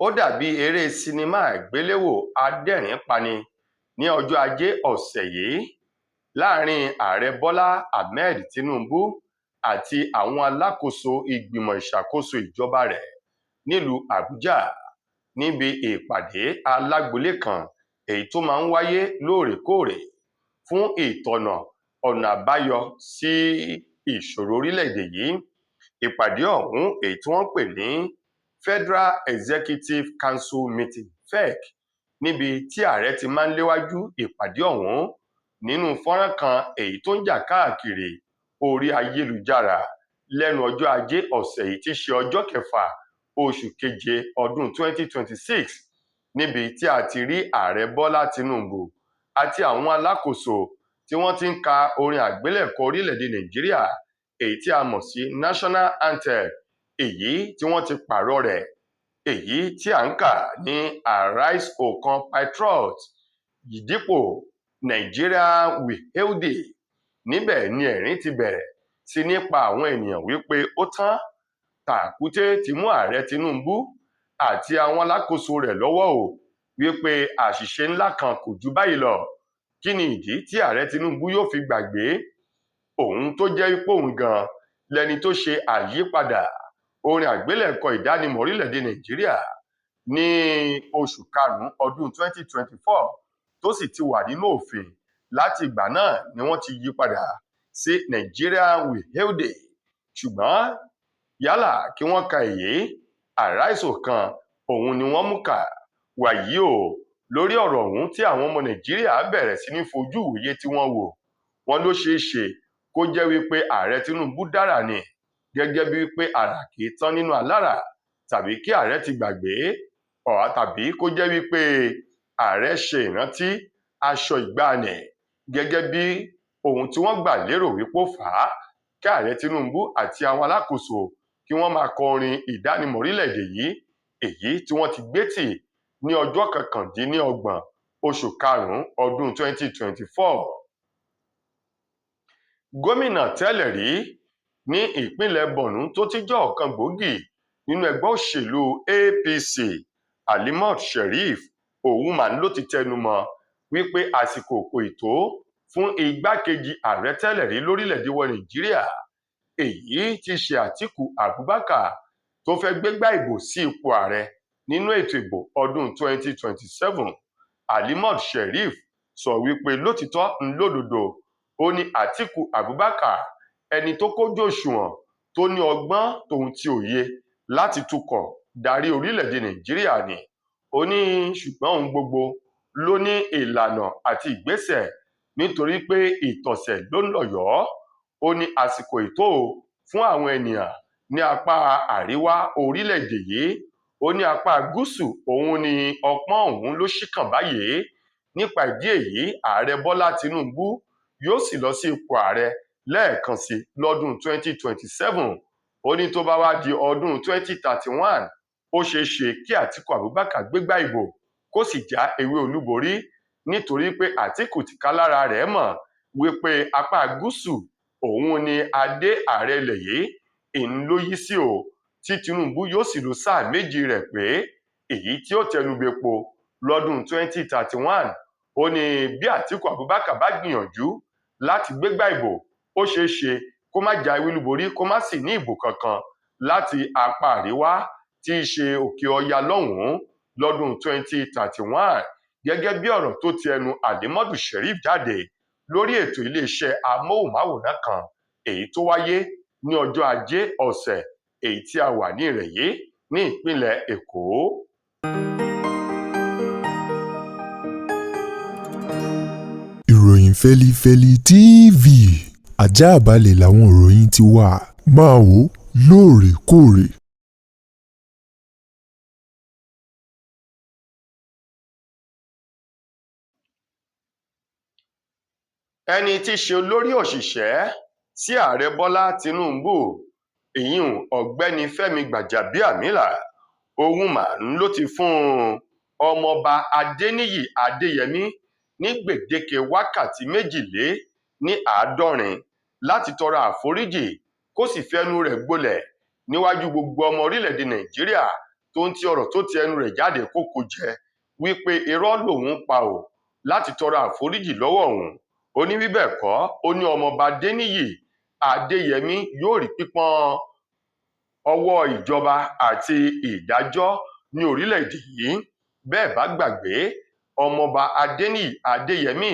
Ó dàbí eré sinimá àgbéléwò adẹ́rìn-ín-pani ní ọjọ́ Ajé ọ̀sẹ̀ yìí láàrin Ààrẹ Bọ́lá Ahmed Tinubu àti àwọn alákòóso ìgbìmọ̀ ìṣàkóso ìjọba rẹ̀ nílùú Àbújá níbi ìpàdé alágbolé kan èyí tó máa ń wáyé lóòrèkóòrè fún ìtọ́nà ọ̀nà àbáyọ sí ìṣòro orílẹ̀-èdè yìí. Ìpàdé ọ̀hún èyí tí wọ́n pè ní Federal Executive Council Meeting (FEC) níbi tí ààrẹ ti máa ń léwájú ìpàdé ọ̀hún nínú fọ́nrán kan èyí tó ń jà káàkiri orí ayélujára lẹ́nu ọjọ́ Ajé ọ̀sẹ̀ yìí tí í ṣe ọjọ́ kẹfà oṣù keje ọdún 2026 níbi tí a ti rí Ààrẹ Bọ́lá Tinubu àti àwọn alákòóso tí wọ́n ti ń ka orin àgbélẹ̀kọ orílẹ̀-èdè Nàìjíríà èyí tí a mọ̀ sí National Anthem, èyí tí wọ́n ti pààrọ̀ rẹ̀ èyí tí à ń kà ní Arise Okan Patriots dípò Nigeria We Hail Thee. Níbẹ̀ ni ẹ̀rín ti bẹ̀rẹ̀ sí ní pa àwọn ènìyàn wípé ó tán, tàkúté ti mú Ààrẹ Tinubu àti àwọn alákòóso rẹ̀ lọ́wọ́ o, wípé àṣìṣe ńlá kan kò jù báyìí lọ. Kí ni ìdí tí Ààrẹ Tinubu yóò fi gbàgbé òun tó jẹ́ wípé òun gan lẹni tó ṣe àyípadà orin àgbélẹ̀kọ ìdánimọ̀ orílẹ̀-èdè Nàìjíríà ní oṣù karùn-ún ọdún 2024 tó sì ti wà nínú òfin láti ìgbà náà ni wọ́n ti yí padà sí Nigeria We Hail Thee. Ṣùgbọ́n yálà kí wọ́n ka èyí, Arise Okan òun ni wọ́n mú kà. Wàyí o, lórí ọ̀rọ̀ ọ̀hún tí àwọn ọmọ Nàìjíríà bẹ̀rẹ̀ sí ní fojú ìwòye tí wọ́n wò, wọ́n ló ṣeé ṣe kó jẹ́ wípé Ààrẹ Tinubu dára ni, gẹ́gẹ́ bí wípé àrà kì í tán nínú alára, tàbí kí ààrẹ ti gbàgbé tàbí kó jẹ́ wípé ààrẹ ṣe ìrántí aṣọ ìgbàanì gẹ́gẹ́ bí ohun tí wọ́n gbà lérò wípé ó fà á kí Ààrẹ Tinubu àti àwọn alákòóso kí wọ́n máa kọ orin ìdánimọ̀ orílẹ̀-èdè yìí èyí tí wọ́n ti gbé tì ní ọjọ́ 29 oṣù karùn-ún ọdún 2024. Gómìnà tẹ́lẹ̀ rí ní ìpínlẹ̀ Borno tó ti jẹ́ ọ̀kan gbòógì nínú ẹgbẹ́ òṣèlú APC, Halimot Sheriff Owoman ló ti tẹnumọ́ wípé àsìkò kò tó fún igbákejì ààrẹ tẹ́lẹ̀ rí lórílẹ̀-èdè wa Nàìjíríà èyí tí ṣe Atiku Abubakar tó fẹ́ gbégbá ìbò sí ipò ààrẹ nínú ètò ìbò ọdún 2027. Halimot Sheriff sọ wípé lótìtọ́ ńlódodo ó ní Atiku Abubakar ẹni tó kójú òṣùwọ̀n tó ní ọgbọ́n tòun ti òye láti tukọ̀ darí orílẹ̀-èdè Nàìjíríà ni. Ó ní ṣùgbọ́n ohun gbogbo ló ní ìlànà àti ìgbésẹ̀ nítorí pé ìtọ̀sẹ̀ ló ń lọ̀yọ́. Ó ní àsìkò ìtó fún àwọn ènìyàn ní apá àríwá orílẹ̀-èdè yìí. Ó ní apá gúúsù òun ni ọpọ́n òun ló ṣìkàn báyìí. Nípa ìdí èyí, Ààrẹ Bọ́lá Tinubu yóò sì lọ sí ipò ààrẹ lẹ́ẹ̀kan sí lọ́dún 2027. Ó ní tó bá wá di ọdún 2031, ó ṣeé ṣe kí Atiku Abubakar gbégbá ìbò kó sì já ewé olúborí, nítorí pé Atiku tìká lára rẹ̀ mọ̀ wípé apá gúúsù òun ni adé ààrẹ ilẹ̀ yìí ń ló yí sí o, tí Tinubu yóò sì lo sáà méjì rẹ̀ pé èyí tí ó tẹnubẹ́po lọ́dún 2031. Ó ní bí Atiku Abubakar bá gbìyànjú láti gbégbá ìbò, ó ṣeé ṣe kó má já ewé olúborí kó má sì ní ìbò kankan láti apá àríwá tí í ṣe òkè ọya lọ́hùn-ún lọ́dún 2031, gẹ́gẹ́ bí ọ̀rọ̀ tó ti ẹnu Halimot Sheriff jáde lórí ètò iléeṣẹ́ amóhùnmáwòrán kan èyí tó wáyé ní ọjọ́ Ajé ọ̀sẹ̀ èyí tí a wà ní rẹ̀ yìí ní ìpínlẹ̀ Èkó. Ìròyìn Fẹ́lifẹ́li TV, àjààbálẹ̀ làwọn ìròyìn ti wà, máa wò lóòrèkóòrè. Ẹni tí í ṣe olórí òṣìṣẹ́ sí Ààrẹ Bọ́lá Tinubu, ìyún ọ̀gbẹ́ni Fẹ́mi Gbàjàbíàmílà Owoman ló ti fún ọmọọba Adéníyì Adéyẹmí ní gbèdéke wákàtí 72 láti tọrọ àforíjì kó sì fẹnu rẹ̀ gbolẹ̀ níwájú gbogbo ọmọ orílẹ̀-èdè Nàìjíríà tó ń ti ọ̀rọ̀ tó ti ẹnu rẹ̀ jáde kókó jẹ wípé irọ́ lòun pa ò láti tọrọ àforíjì lọ́wọ́ òun. Ó ní bí bẹ́ẹ̀ kọ́, ó ní ọmọọba Adéníyì Adéyẹmí yóò rí pípọ́n ọwọ́ ìjọba àti ìdájọ́ ní orílẹ̀-èdè yìí. Bẹ́ẹ̀ bá gbàgbé, ọmọọba Adéníyì Adéyẹmí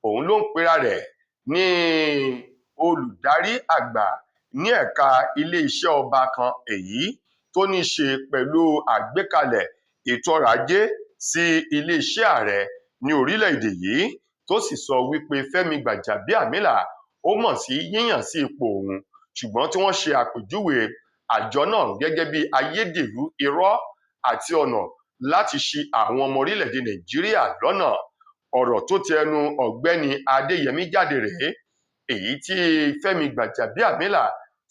òun ló ń pera rẹ̀ ní olùdarí àgbà ní ẹ̀ka ilé-iṣẹ́ ọba kan èyí tó ní ṣe pẹ̀lú àgbékalẹ̀ ètò ọrọ̀ ajé sí ilé-iṣẹ́ ààrẹ ní orílẹ̀-èdè yìí, tó sì sọ wípé Fẹ́mi Gbàjàbíàmílà ó mọ̀ sí yíyàn sí ipò òun, ṣùgbọ́n tí wọ́n ṣe àpèjúwe àjọ náà gẹ́gẹ́ bí ayédèrú irọ́ àti ọ̀nà láti ṣì àwọn ọmọ orílẹ̀-èdè Nàìjíríà lọ́nà. Ọ̀rọ̀ tó ti ẹnu ọ̀gbẹ́ni Adéyẹmí jáde rèé, èyí tí Fẹ́mi Gbàjàbíàmílà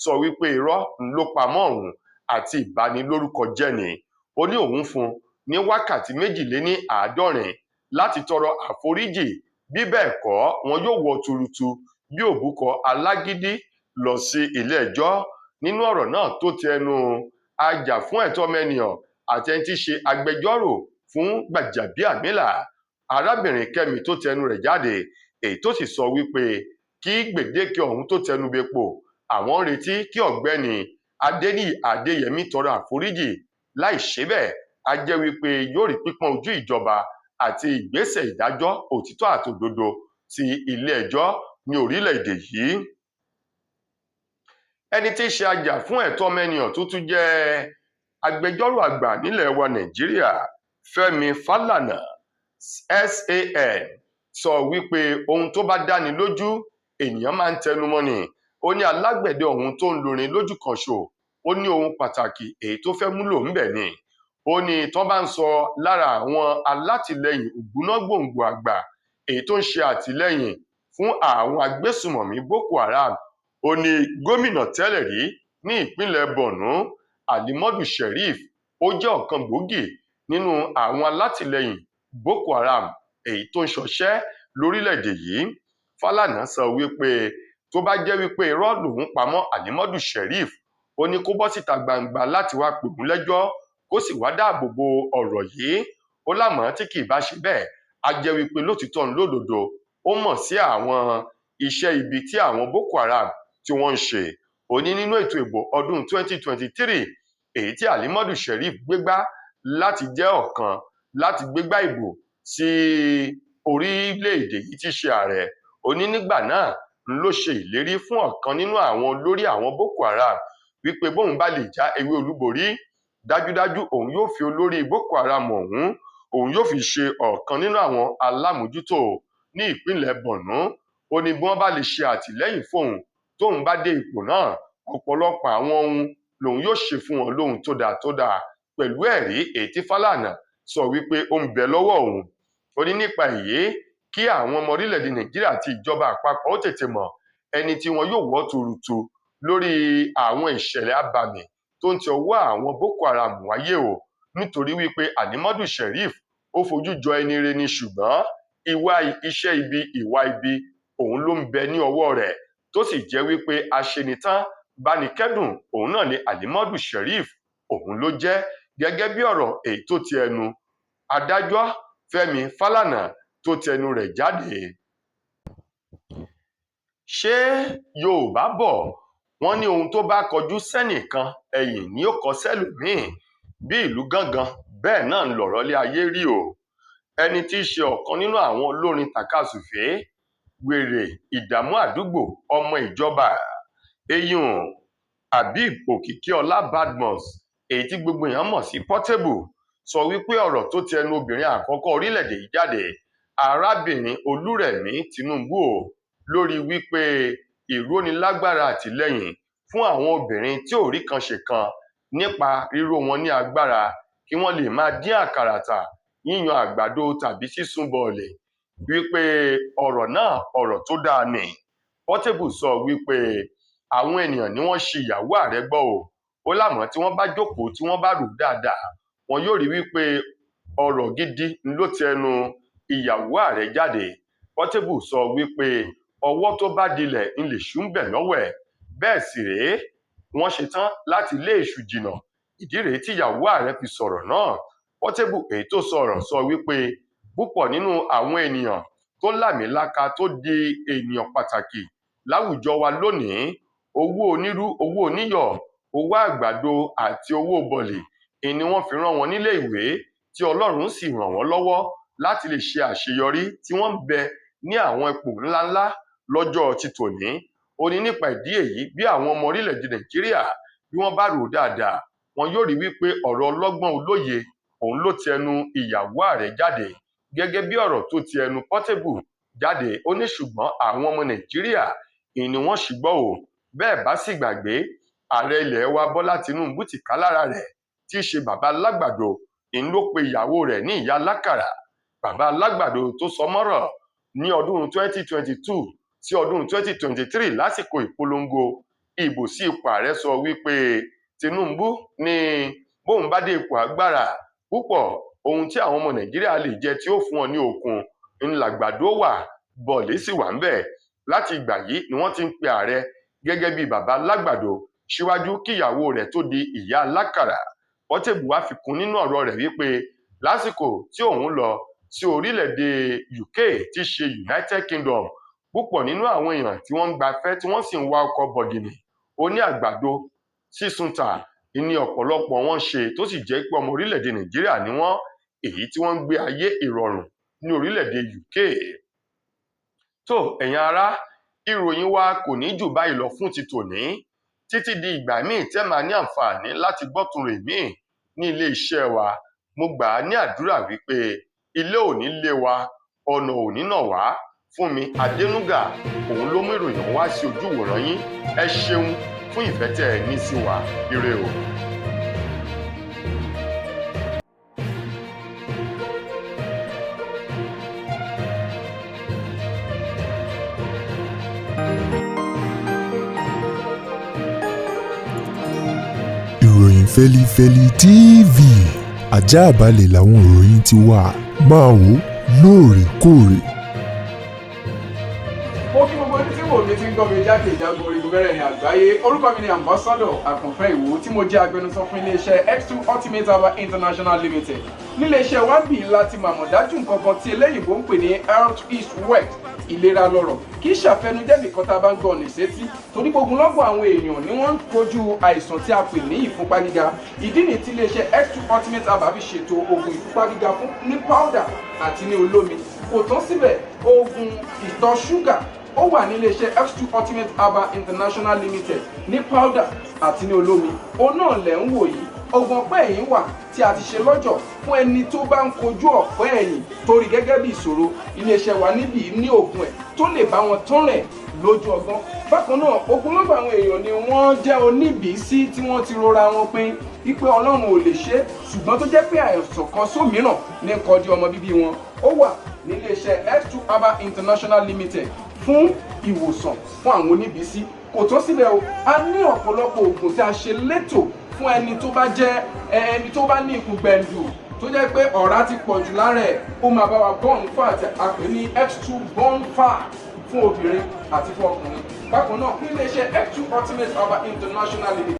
sọ wípé irọ́ ló pamọ́ òun àti ìbanilórúkọjẹ́ ni. Ó ní òun fún ní wákàtí 72 láti tọrọ àforíjì, bí bẹ́ẹ̀ kọ́ wọn yóò wọ tuurutu bí òbúkọ alágídí lọ sí ilé-ẹjọ́. Nínú ọ̀rọ̀ náà tó ti ẹnu ajàfún ẹ̀tọ́ ọmọnìyàn àti ẹni tí í ṣe agbẹjọ́rò fún Gbàjàbíàmílà, arábìnrin Kẹ́mi tó tẹnu rẹ̀ jáde, èyí tó sì sọ wípé kí gbèdéke ọ̀hún tó tẹnu bepo, àwọn ń retí kí ọ̀gbẹ́ni Adéníyì Adéyẹmí tọrọ àforíjì. Láì ṣe bẹ́ẹ̀, á jẹ́ wípé yóò rí pípọ́n ojú ìjọba àti ìgbésẹ̀ ìdájọ́ òtítọ́ àtòdodo ti ilé-ẹjọ́ ní orílẹ̀-èdè yìí. Ẹni tí í ṣe ajàfún ẹ̀tọ́ ọmọnìyàn tó tún jẹ́ agbẹjọ́rò àgbà nílẹ̀ wa Nàìjíríà, Fẹ́mi Fálànà SAN, sọ wípé ohun tó bá dáni lójú ènìyàn máa ń tẹnumọ́ ni. Ó ní alágbẹ̀dẹ ọ̀hún tó ń lorin lójú kan ṣo, ó ní ohun pàtàkì èyí tó fẹ́ múlò ńbẹ̀ ni. Ó ní tán bá ń sọ lára àwọn alátìlẹyìn ògbóná gbòǹgbò àgbà èyí tó ń ṣe àtìlẹyìn fún àwọn agbésùmọ̀mí Boko Haram, ó ní gómìnà tẹ́lẹ̀ rí ní ìpínlẹ̀ Borno Alimodu Sheriff ó jẹ́ ọ̀kan gbòógì nínú àwọn alátìlẹyìn Boko Haram èyí tó ń ṣọṣẹ́ lórílẹ̀-èdè yìí. Fálànà sọ wípé tó bá jẹ́ wípé irọ́ lòun pamọ́ Alimodu Sheriff, ó ní kó bọ́ síta gbangba láti wá pè òun lẹ́jọ́ kó sì wá dáàbò bo ọ̀rọ̀ yìí. Ó lámọ̀ tí kì í bá ṣe bẹ́ẹ̀, á jẹ́ wípé lótìítọ́ ní lódodo ó mọ̀ sí àwọn iṣẹ́ ibi tí àwọn Boko Haram tí wọ́n ń ṣe. Ó ní nínú ètò ìbò ọdún 2023 èyí tí Alimodu Sheriff gbégbá láti jẹ́ ọ̀kan láti gbégbá ìbò sí orílẹ̀-èdè yìí tí ṣe ààrẹ, ó ní nígbà náà ló ṣe ìlérí fún ọ̀kan nínú àwọn olórí àwọn Boko Haram wípé bóun bá lè já ewé olúborí, dájúdájú òun yóò fi olórí Boko Haram ọ̀hún, òun yóò fi ṣe ọ̀kan nínú àwọn alámòjútó ní ìpínlẹ̀ Borno. Ó ní bí wọ́n bá lè ṣe àtìlẹ́yìn fóun tóun bá dé ipò náà, ọ̀pọ̀lọpọ̀ àwọn ohun lòun yóò ṣe fún wọn lóhun tó dáa pẹ̀lú ẹ̀rí èyí tí Fálànà sọ wípé ó ń bẹ lọ́wọ́ òun. Ó ní nípa èyí kí àwọn ọmọ orílẹ̀-èdè Nàìjíríà àti ìjọba àpapọ̀ ó tètè mọ̀ ẹni tí wọn yóò wọ́ tuurutu lórí àwọn ìṣẹ̀lẹ̀ abàmì tó ń ti ọwọ́ àwọn Boko Haram wáyé o, nítorí wípé Alimodu Sheriff ó fojú jọ ẹni ire ni, ṣùgbọ́n iṣẹ́ ibi ìwà ibi òun ló ń bẹ ní ọwọ́ rẹ̀, tó sì jẹ́ wípé aṣenitán bánikẹ́dùn òun náà ni Alimodu Sheriff òun ló jẹ́, gẹ́gẹ́ bí ọ̀rọ̀ èyí tó ti ẹnu adájọ́ Fẹ́mi Fálànà tó ti ẹnu rẹ̀ jáde. Ṣé Yorùbá bọ̀ wọ́n ní ohun tó bá kọjú sẹ́nìkan ẹ̀yìn ni ó kọ sẹ́lòmíì, bí ìlú gángan bẹ́ẹ̀ náà ń lọ̀rọ̀ lé ayé rí o. Ẹni tí í ṣe ọ̀kan nínú àwọn olórin tàkasùfé wèrè ìdààmú àdúgbò ọmọ ìjọba eyín Habib Òkìkíọlá Badmus, èyí tí gbogbo èèyàn mọ̀ sí Portable, sọ wípé ọ̀rọ̀ tó ti ẹnu obìnrin àkọ́kọ́ orílẹ̀-èdè yìí jáde, arábìnrin Olúrẹ̀mí Tinubu o, lórí wípé ìrónilágbára àtìlẹ́yìn fún àwọn obìnrin tí ò rí kan ṣe kan nípa ríró wọn ní agbára kí wọ́n lè máa dín àkàrà tà, yíyan àgbàdo tàbí sísun bọ̀ọ̀lẹ̀, wípé ọ̀rọ̀ náà ọ̀rọ̀ tó dáa ni. Portable sọ wípé àwọn ènìyàn ni wọ́n ṣì ìyàwó ààrẹ gbọ́ o, ó lámọ̀ tí wọ́n bá jókòó tí wọ́n bá rò dáadáa wọn yóò rí wípé ọ̀rọ̀ gidi ló ti ẹnu ìyàwó ààrẹ jáde. Portable sọ wípé ọwọ́ tó bá dilẹ̀ ń lè ṣú ń bẹ̀ lọ́wọ́ ẹ̀, bẹ́ẹ̀ sì rèé wọ́n ṣetán láti lé èṣù jìnnà ìdí rèé tí ìyàwó ààrẹ fi sọ̀rọ̀ náà. Portable èyí tó sọ̀rọ̀ sọ wípé púpọ̀ nínú àwọn ènìyàn tó lámìlaka tó di ènìyàn pàtàkì láwùjọ wa lónìí, owó onírú, owó oníyọ̀, owó àgbàdo àti owó bọ̀lì ni wọ́n fi rán wọn nílé ìwé tí Ọlọ́run sì ràn wọ́n lọ́wọ́ láti lè ṣe àṣeyọrí tí wọ́n ń bẹ ní àwọn ipò ńláńlá lọ́jọ́ ti tòní. Ó ní nípa ìdí èyí, bí àwọn ọmọ orílẹ̀-èdè Nàìjíríà bí wọ́n bá rò dáadáa, wọn yóò rí wípé ọ̀rọ̀ ọlọ́gbọ́n olóye òun ló ti ẹnu ìyàwó ààrẹ jáde gẹ́gẹ́ bí ọ̀rọ̀ tó ti ẹnu Portable jáde. Ó ní ṣùgbọ́n àwọn ọmọ Nàìjíríà ni wọ́n sì gbọ́ ò. Bẹ́ẹ̀ bá sì gbàgbé, ààrẹ ilẹ̀ wa Bọ́lá Tinubu tìkálára rẹ̀ tí í ṣe bàbá alágbàdo ló pe ìyàwó rẹ̀ ní ìyá alákàrà. Bàbá alágbàdo tó sọ mọ́rọ̀ ní ọdún 2022 sí ọdún 2023 lásìkò ìpolongo ìbò sí ipò ààrẹ sọ wípé Tinubu ní bóun bá dé ipò agbára púpọ̀ ohun tí àwọn ọmọ Nàìjíríà lè jẹ tí ó fún wọn ní okun ńlágbàdo wà, bọ̀ọ̀lì sì wà ń bẹ̀. Láti ìgbà yìí ni wọ́n ti ń pe ààrẹ gẹ́gẹ́ bí bàbá alágbàdo síwájú kíyàwó rẹ̀ tó di ìyá alákàrà. Portable wá fi kún nínú ọ̀rọ̀ rẹ̀ wípé lásìkò tí òun lọ sí orílẹ̀-èdè UK tí ṣe United Kingdom, púpọ̀ nínú àwọn èèyàn tí wọ́n ń gbafẹ́ tí wọ́n sì ń wá ọkọ̀ bọ̀gìnì ó ní àgbàdo sísun tà ní ọ̀pọ̀lọpọ̀ wọn ṣe, tó sì jẹ́ pé ọmọ orílẹ̀-èdè Nàìjíríà ni wọ́n, èyí tí wọ́n ń gbé ayé ìrọ̀rùn ní orílẹ̀-èdè UK. Tó ẹ̀yin ará, ìròyìn wa kò ní jù báyìí lọ fún ti tòní. Títí di ìgbà míì tẹ́ máa ní àǹfààní láti gbọ́tun rè míì ní ilé iṣẹ́ wa, mo gbà á ní àdúrà wípé ilé ò ní lé wa, ọ̀nà ò ní nà wá. Fúnmi Adénúgà òun ló mú ìròyìn wá sí ojú ìwòran yín. Ẹ ṣeun fún ìfẹ́ tẹ́ ẹ ní sí wa. Ire o. Ìròyìn Fẹ́lifẹ́li TV Àjààbálẹ̀ làwọn ìròyìn ti wà, máa wò lóòrèkóòrè. Mo kí gbogbo ẹni tí wò mí ti ń gbọ́ mi jákèjádò orígun mẹ́rẹ̀ẹ̀rin àgbáyé. Orúkọ mi ni Ambassador Àkànfẹ́ Ìwò tí mo jẹ́ agbẹnusọ fún iléeṣẹ́ X2 Ultimate Herbal International Limited. Níléeṣẹ́ wa bí láti màmọ̀ dájú nǹkan kan tí eléyìnbó ń pè ní health is wealth, ìlera lọ́rọ̀. Kì í ṣàfẹnujẹ́ nìkan tá a bá ń gbọ́ ní sétí, torí gbogbo lọ́gbọ̀n àwọn èèyàn ni wọ́n ń kojú àìsàn tí a pè ní ìfúnpá gíga. Ìdí nìyí tí iléeṣẹ́ X2 Ultimate Herbal fi ṣètò oògùn ìfúnpá gíga fún ní powder àti ní olómi. Kò tán síbẹ̀, oògùn ìtọ̀ ṣúgà ó wà ní iléeṣẹ́ X2 Ultimate Herbal International Limited ní powder àti ní olómi. Òun náà lẹ̀ ń wò yìí. Oògùn ọ̀pẹ́ ẹ̀yìn wà tí a ti ṣe lọ́jọ̀ fún ẹni tó bá ń kojú ọ̀pẹ́ ẹ̀yìn torí gẹ́gẹ́ bí ìṣòro. Iléeṣẹ́ wa níbí ní oògùn ẹ̀ tó lè bá wọn tán rẹ̀ lójú ọgbọ́n. Bákan náà, ogunlọ́gọ̀ àwọn èèyàn ni wọ́n jẹ́ oníbìísí tí wọ́n ti rora wọn pín wípé Ọlọ́run ò lè ṣe, ṣùgbọ́n tó jẹ́ pé àìsàn kan sómìíràn ní kọjú ọmọ bíbí wọn. Ó wà ní iléeṣẹ́ X2 Herbal International Limited fún ìwòsàn fún àwọn oníbìísí. Kò tó síbẹ̀ o, a ní ọ̀pọ̀lọpọ̀ oògùn tí a ṣe létò fún ẹni tó bá jẹ́ ẹni tó bá ní ikùn gbẹ̀ndù tó jẹ́ pé ọ̀rá ti pọ̀ jù lára ẹ̀, ó máa bá wa burn fat, a pè ní X2 burn fat fún obìnrin àti fún ọkùnrin. Bákan náà, fún iléeṣẹ́ X2 Ultimate Herbal International Limited